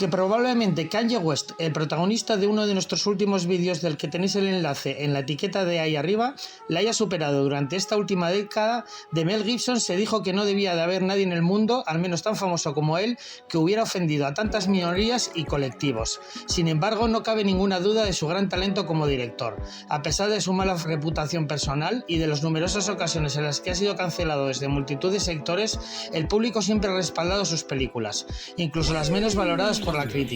Aunque probablemente Kanye West, el protagonista de uno de nuestros últimos vídeos del que tenéis el enlace en la etiqueta de ahí arriba, la haya superado durante esta última década, de Mel Gibson se dijo que no debía de haber nadie en el mundo, al menos tan famoso como él, que hubiera ofendido a tantas minorías y colectivos. Sin embargo, no cabe ninguna duda de su gran talento como director. A pesar de su mala reputación personal y de las numerosas ocasiones en las que ha sido cancelado desde multitud de sectores, el público siempre ha respaldado sus películas, incluso las menos valoradas por la crítica.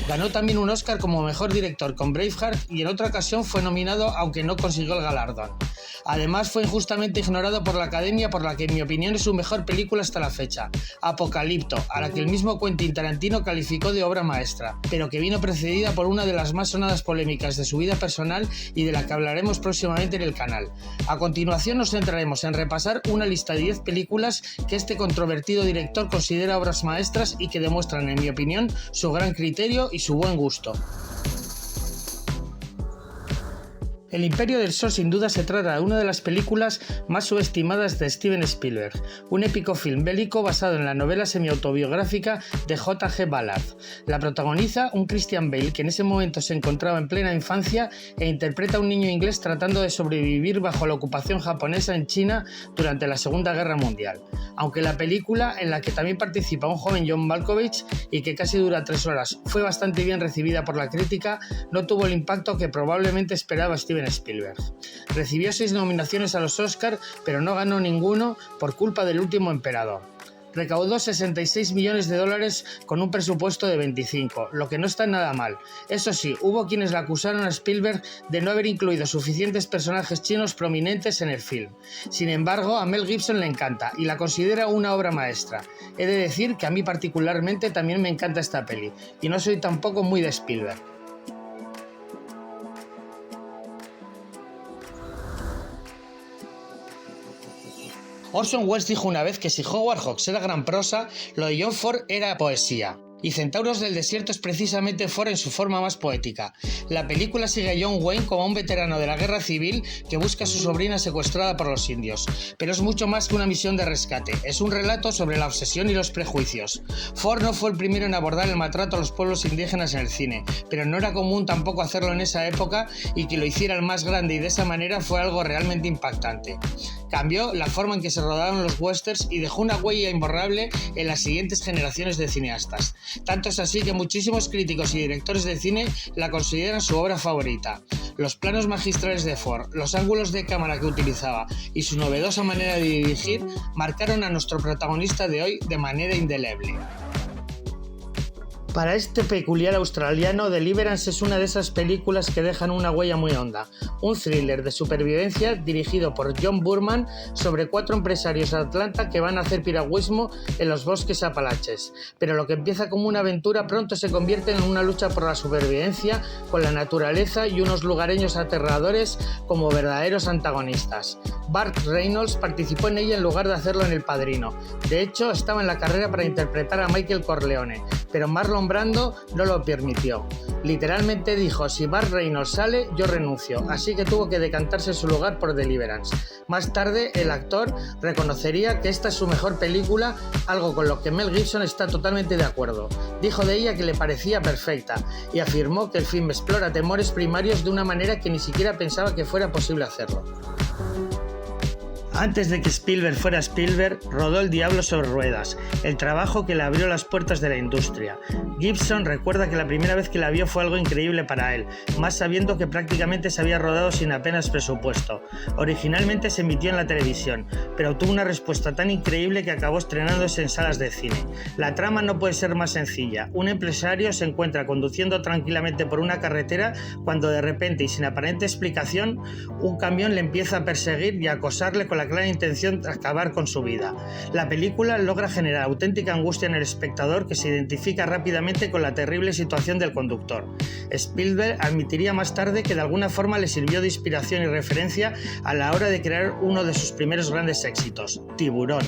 Ganó también un Oscar como mejor director con Braveheart y en otra ocasión fue nominado, aunque no consiguió el galardón. Además, fue injustamente ignorado por la Academia por la que en mi opinión es su mejor película hasta la fecha, Apocalipto, a la que el mismo Quentin Tarantino calificó de obra maestra, pero que vino precedida por una de las más sonadas polémicas de su vida personal y de la que hablaremos próximamente en el canal. A continuación nos centraremos en repasar una lista de 10 películas que este controvertido director considera obras maestras y que demuestran, en mi opinión, su gran criterio y su buen gusto. El Imperio del Sol sin duda se trata de una de las películas más subestimadas de Steven Spielberg, un épico film bélico basado en la novela semi-autobiográfica de J.G. Ballard. La protagoniza un Christian Bale que en ese momento se encontraba en plena infancia e interpreta a un niño inglés tratando de sobrevivir bajo la ocupación japonesa en China durante la Segunda Guerra Mundial. Aunque la película, en la que también participa un joven John Malkovich y que casi dura 3 horas, fue bastante bien recibida por la crítica, no tuvo el impacto que probablemente esperaba Steven Spielberg. Recibió 6 nominaciones a los Oscar, pero no ganó ninguno por culpa del Último Emperador. Recaudó $66 millones con un presupuesto de 25, lo que no está nada mal. Eso sí, hubo quienes la acusaron a Spielberg de no haber incluido suficientes personajes chinos prominentes en el film. Sin embargo, a Mel Gibson le encanta y la considera una obra maestra. He de decir que a mí particularmente también me encanta esta peli, y no soy tampoco muy de Spielberg. Orson Welles dijo una vez que si Howard Hawks era gran prosa, lo de John Ford era poesía. Y Centauros del Desierto es precisamente Ford en su forma más poética. La película sigue a John Wayne como un veterano de la guerra civil que busca a su sobrina secuestrada por los indios. Pero es mucho más que una misión de rescate, es un relato sobre la obsesión y los prejuicios. Ford no fue el primero en abordar el maltrato a los pueblos indígenas en el cine, pero no era común tampoco hacerlo en esa época y que lo hiciera el más grande y de esa manera fue algo realmente impactante. Cambió la forma en que se rodaron los westerns y dejó una huella imborrable en las siguientes generaciones de cineastas. Tanto es así que muchísimos críticos y directores de cine la consideran su obra favorita. Los planos magistrales de Ford, los ángulos de cámara que utilizaba y su novedosa manera de dirigir marcaron a nuestro protagonista de hoy de manera indeleble. Para este peculiar australiano, Deliverance es una de esas películas que dejan una huella muy honda. Un thriller de supervivencia dirigido por John Boorman sobre 4 empresarios de Atlanta que van a hacer piragüismo en los bosques apalaches. Pero lo que empieza como una aventura pronto se convierte en una lucha por la supervivencia con la naturaleza y unos lugareños aterradores como verdaderos antagonistas. Burt Reynolds participó en ella en lugar de hacerlo en El Padrino. De hecho, estaba en la carrera para interpretar a Michael Corleone, pero Marlon Brando no lo permitió. Literalmente dijo: si Burt Reynolds sale, yo renuncio, así que tuvo que decantarse su lugar por Deliverance. Más tarde, el actor reconocería que esta es su mejor película, algo con lo que Mel Gibson está totalmente de acuerdo. Dijo de ella que le parecía perfecta y afirmó que el film explora temores primarios de una manera que ni siquiera pensaba que fuera posible hacerlo. Antes de que Spielberg fuera Spielberg, rodó El Diablo sobre ruedas, el trabajo que le abrió las puertas de la industria. Gibson recuerda que la primera vez que la vio fue algo increíble para él, más sabiendo que prácticamente se había rodado sin apenas presupuesto. Originalmente se emitió en la televisión, pero tuvo una respuesta tan increíble que acabó estrenándose en salas de cine. La trama no puede ser más sencilla. Un empresario se encuentra conduciendo tranquilamente por una carretera cuando de repente y sin aparente explicación, un camión le empieza a perseguir y a acosarle con la clara intención de acabar con su vida. La película logra generar auténtica angustia en el espectador que se identifica rápidamente con la terrible situación del conductor. Spielberg admitiría más tarde que de alguna forma le sirvió de inspiración y referencia a la hora de crear uno de sus primeros grandes éxitos, Tiburón.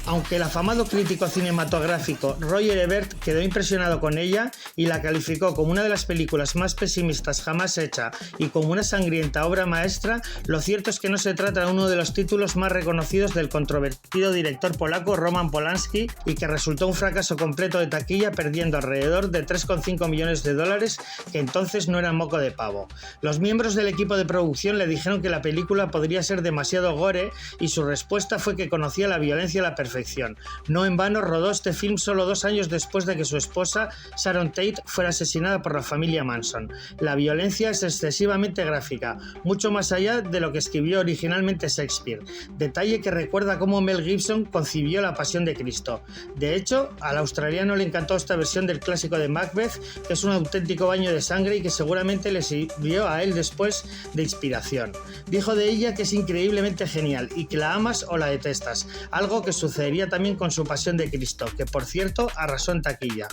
Aunque el afamado crítico cinematográfico Roger Ebert quedó impresionado con ella y la calificó como una de las películas más pesimistas jamás hecha y como una sangrienta obra maestra, lo cierto es que no se trata de uno de los títulos más reconocidos del controvertido director polaco Roman Polanski y que resultó un fracaso completo de taquilla, perdiendo alrededor de 3,5 millones de dólares, que entonces no era moco de pavo. Los miembros del equipo de producción le dijeron que la película podría ser demasiado gore y su respuesta fue que conocía la violencia a la perfección. No en vano rodó este film solo 2 años después de que su esposa, Sharon Tate, fuera asesinada por la familia Manson. La violencia es excesivamente gráfica, mucho más allá de lo que escribió originalmente Shakespeare, detalle que recuerda cómo Mel Gibson concibió La Pasión de Cristo. De hecho, al australiano le encantó esta versión del clásico de Macbeth, que es un auténtico baño de sangre y que seguramente le sirvió a él después de inspiración. Dijo de ella que es increíblemente genial y que la amas o la detestas, algo que sucedería también con su Pasión de Cristo, que por cierto arrasó en taquilla.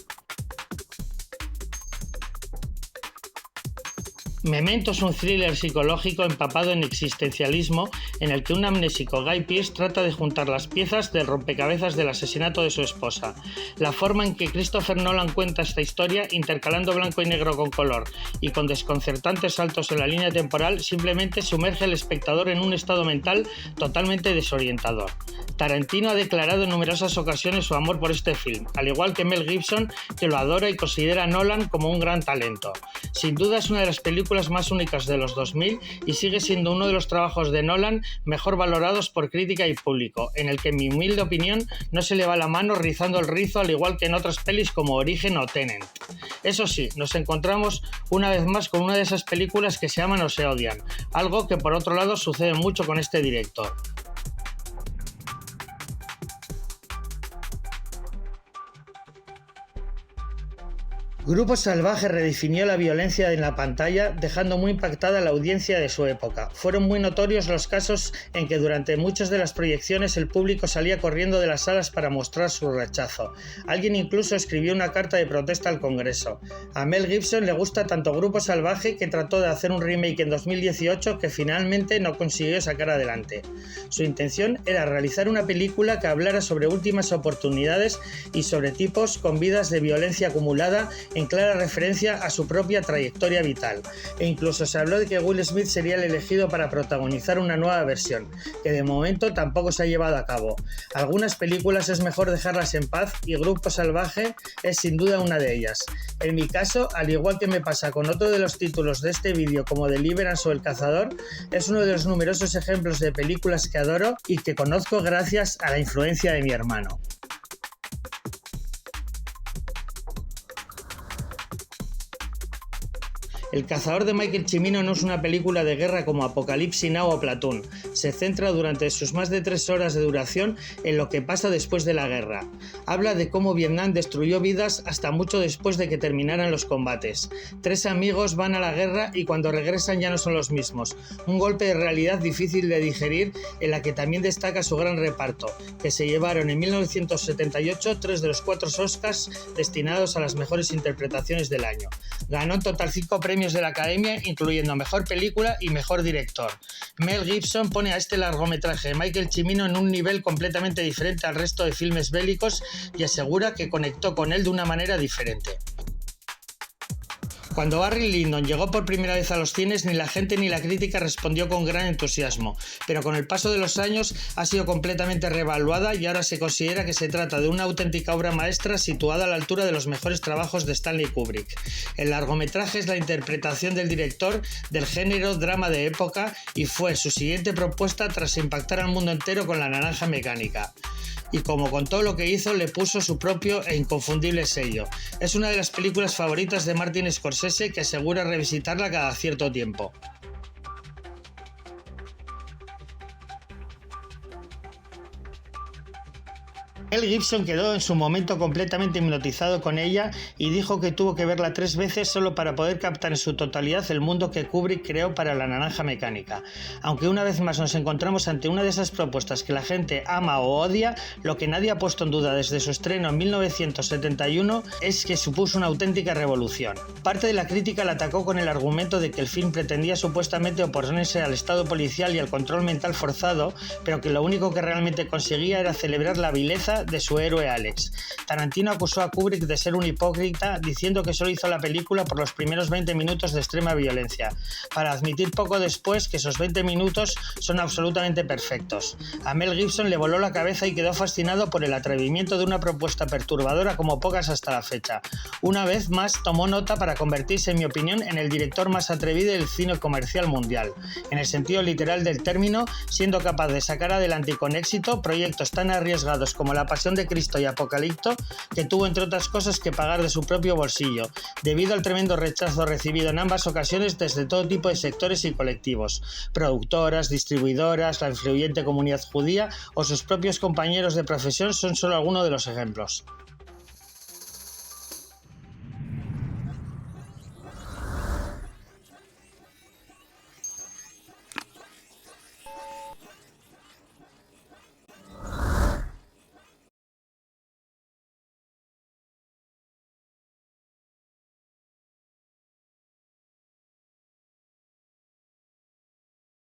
Memento es un thriller psicológico empapado en existencialismo en el que un amnésico Guy Pearce trata de juntar las piezas del rompecabezas del asesinato de su esposa. La forma en que Christopher Nolan cuenta esta historia, intercalando blanco y negro con color y con desconcertantes saltos en la línea temporal, simplemente sumerge al espectador en un estado mental totalmente desorientador. Tarantino ha declarado en numerosas ocasiones su amor por este film, al igual que Mel Gibson, que lo adora y considera a Nolan como un gran talento. Sin duda es una de las películas más únicas de los 2000 y sigue siendo uno de los trabajos de Nolan mejor valorados por crítica y público, en el que en mi humilde opinión no se le va la mano rizando el rizo, al igual que en otras pelis como Origen o Tenet. Eso sí, nos encontramos una vez más con una de esas películas que se aman o se odian, algo que por otro lado sucede mucho con este director. Grupo Salvaje redefinió la violencia en la pantalla, dejando muy impactada a la audiencia de su época. Fueron muy notorios los casos en que durante muchas de las proyecciones el público salía corriendo de las salas para mostrar su rechazo. Alguien incluso escribió una carta de protesta al Congreso. A Mel Gibson le gusta tanto Grupo Salvaje que trató de hacer un remake en 2018 que finalmente no consiguió sacar adelante. Su intención era realizar una película que hablara sobre últimas oportunidades y sobre tipos con vidas de violencia acumulada, en clara referencia a su propia trayectoria vital, e incluso se habló de que Will Smith sería el elegido para protagonizar una nueva versión, que de momento tampoco se ha llevado a cabo. Algunas películas es mejor dejarlas en paz y Grupo Salvaje es sin duda una de ellas. En mi caso, al igual que me pasa con otro de los títulos de este vídeo como Deliverance o El Cazador, es uno de los numerosos ejemplos de películas que adoro y que conozco gracias a la influencia de mi hermano. El Cazador de Michael Cimino no es una película de guerra como Apocalipsis Now o Platoon. Se centra durante sus más de 3 horas de duración en lo que pasa después de la guerra. Habla de cómo Vietnam destruyó vidas hasta mucho después de que terminaran los combates. 3 amigos van a la guerra y cuando regresan ya no son los mismos. Un golpe de realidad difícil de digerir, en la que también destaca su gran reparto, que se llevaron en 1978 3 de los 4 Oscars destinados a las mejores interpretaciones del año. Ganó en total 5 premios de la Academia, incluyendo Mejor Película y Mejor Director. Mel Gibson pone a este largometraje de Michael Cimino en un nivel completamente diferente al resto de filmes bélicos y asegura que conectó con él de una manera diferente. Cuando Barry Lyndon llegó por primera vez a los cines, ni la gente ni la crítica respondió con gran entusiasmo, pero con el paso de los años ha sido completamente reevaluada y ahora se considera que se trata de una auténtica obra maestra situada a la altura de los mejores trabajos de Stanley Kubrick. El largometraje es la interpretación del director del género drama de época y fue su siguiente propuesta tras impactar al mundo entero con La Naranja Mecánica. Y como con todo lo que hizo, le puso su propio e inconfundible sello. Es una de las películas favoritas de Martin Scorsese, que asegura revisitarla cada cierto tiempo. Mel Gibson quedó en su momento completamente hipnotizado con ella y dijo que tuvo que verla 3 veces solo para poder captar en su totalidad el mundo que Kubrick creó para La Naranja Mecánica. Aunque una vez más nos encontramos ante una de esas propuestas que la gente ama o odia, lo que nadie ha puesto en duda desde su estreno en 1971 es que supuso una auténtica revolución. Parte de la crítica la atacó con el argumento de que el film pretendía supuestamente oponerse al estado policial y al control mental forzado, pero que lo único que realmente conseguía era celebrar la vileza vida de su héroe Alex. Tarantino acusó a Kubrick de ser un hipócrita, diciendo que solo hizo la película por los primeros 20 minutos de extrema violencia, para admitir poco después que esos 20 minutos son absolutamente perfectos. A Mel Gibson le voló la cabeza y quedó fascinado por el atrevimiento de una propuesta perturbadora como pocas hasta la fecha. Una vez más tomó nota para convertirse, en mi opinión, en el director más atrevido del cine comercial mundial, en el sentido literal del término, siendo capaz de sacar adelante y con éxito proyectos tan arriesgados como La Pasión de Cristo y Apocalipto, que tuvo entre otras cosas que pagar de su propio bolsillo, debido al tremendo rechazo recibido en ambas ocasiones desde todo tipo de sectores y colectivos, productoras, distribuidoras, la influyente comunidad judía o sus propios compañeros de profesión son solo algunos de los ejemplos.